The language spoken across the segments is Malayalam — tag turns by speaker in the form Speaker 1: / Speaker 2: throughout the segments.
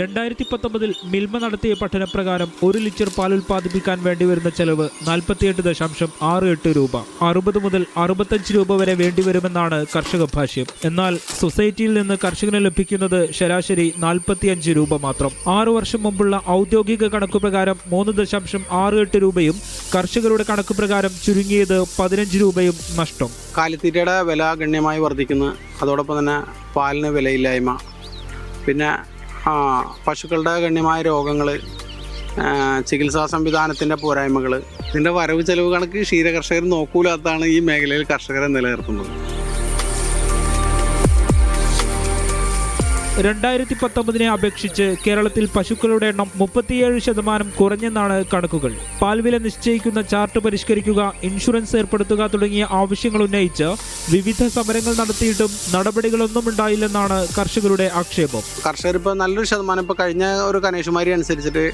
Speaker 1: 2019 മിൽമ നടത്തിയ പഠനപ്രകാരം 1 ലിറ്റർ പാൽ ഉൽപ്പാദിപ്പിക്കാൻ വേണ്ടിവരുന്ന ചെലവ് 48.68 രൂപ. 60 മുതൽ 65 രൂപ വരെ വേണ്ടിവരുമെന്നാണ് കർഷക ഭാഷ്യം. എന്നാൽ സൊസൈറ്റിയിൽ നിന്ന് കർഷകന് ലഭിക്കുന്നത് ശരാശരി 45 രൂപ മാത്രം. 6 വർഷം മുമ്പുള്ള ഔദ്യോഗിക കണക്കുപ്രകാരം 3.68 രൂപയും കർഷകരുടെ കണക്കുപ്രകാരം ചുരുങ്ങിയത് 15 രൂപയും നഷ്ടം.
Speaker 2: കാലിത്തീറ്റയുടെ വില ഗണ്യമായി വർദ്ധിക്കുന്നു. അതോടൊപ്പം തന്നെ പാലിന് വിലയില്ലായ്മ, പിന്നെ പശുക്കളുടെ ഗണ്യമായ രോഗങ്ങൾ, ചികിത്സാ സംവിധാനത്തിൻ്റെ പോരായ്മകൾ, ഇതിൻ്റെ വരവ് ചെലവ് കണക്ക് ക്ഷീരകർഷകർ നോക്കൂലാത്തതാണ് ഈ മേഖലയിൽ കർഷകരെ നിലനിർത്തുന്നത്.
Speaker 1: 2019 അപേക്ഷിച്ച് കേരളത്തിൽ പശുക്കളുടെ എണ്ണം 37% കുറഞ്ഞെന്നാണ് കണക്കുകൾ. പാൽവില നിശ്ചയിക്കുന്ന ചാർട്ട് പരിഷ്കരിക്കുക, ഇൻഷുറൻസ് ഏർപ്പെടുത്തുക തുടങ്ങിയ ആവശ്യങ്ങൾ ഉന്നയിച്ച് വിവിധ സമരങ്ങൾ നടത്തിയിട്ടും നടപടികളൊന്നും ഉണ്ടായില്ലെന്നാണ് കർഷകരുടെ ആക്ഷേപം.
Speaker 2: കർഷകർ ഇപ്പോൾ നല്ലൊരു ശതമാനം, ഇപ്പോൾ കഴിഞ്ഞ ഒരു കനേഷുമാരി അനുസരിച്ചിട്ട്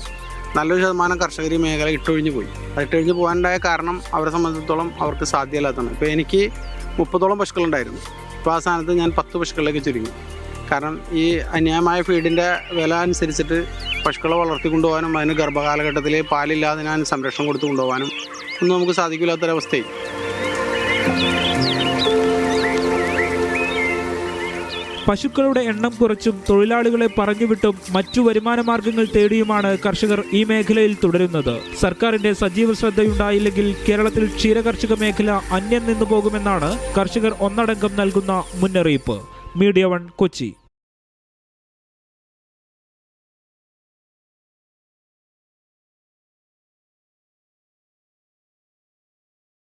Speaker 2: നല്ലൊരു ശതമാനം കർഷകർ ഈ മേഖല ഇട്ടൊഴിഞ്ഞു പോയി. ഇട്ടൊഴിഞ്ഞു പോകാനുണ്ടായ കാരണം അവരെ സംബന്ധിച്ചിടത്തോളം അവർക്ക് സാധ്യമല്ലാത്തതാണ്. ഇപ്പോൾ എനിക്ക് 30ഓളം പശുക്കളുണ്ടായിരുന്നു. ഇപ്പോൾ ആ സ്ഥാനത്ത് ഞാൻ 10 പശുക്കളിലേക്ക് ചുരുങ്ങി. കാരണം ഈ അന്യായമായ ഫീഡിൻ്റെ വില അനുസരിച്ചിട്ട് പശുക്കളെ വളർത്തിക്കൊണ്ടുപോകാനും അതിന് ഗർഭകാലഘട്ടത്തിൽ പാലില്ലാതെ ഞാൻ സംരക്ഷണം കൊടുത്തു കൊണ്ടുപോകാനും ഒന്നും നമുക്ക് സാധിക്കില്ലാത്തൊരവസ്ഥയായി.
Speaker 1: പശുക്കളുടെ എണ്ണം കുറച്ചും തൊഴിലാളികളെ പറഞ്ഞുവിട്ടും മറ്റു വരുമാന മാർഗങ്ങൾ തേടിയുമാണ് കർഷകർ ഈ മേഖലയിൽ തുടരുന്നത്. സർക്കാരിന്റെ സജീവ ശ്രദ്ധയുണ്ടായില്ലെങ്കിൽ കേരളത്തിൽ ക്ഷീരകർഷക മേഖല അന്യം നിന്നു പോകുമെന്നാണ് കർഷകർ ഒന്നടങ്കം നൽകുന്ന മുന്നറിയിപ്പ്. മീഡിയ 1 കൊച്ചി.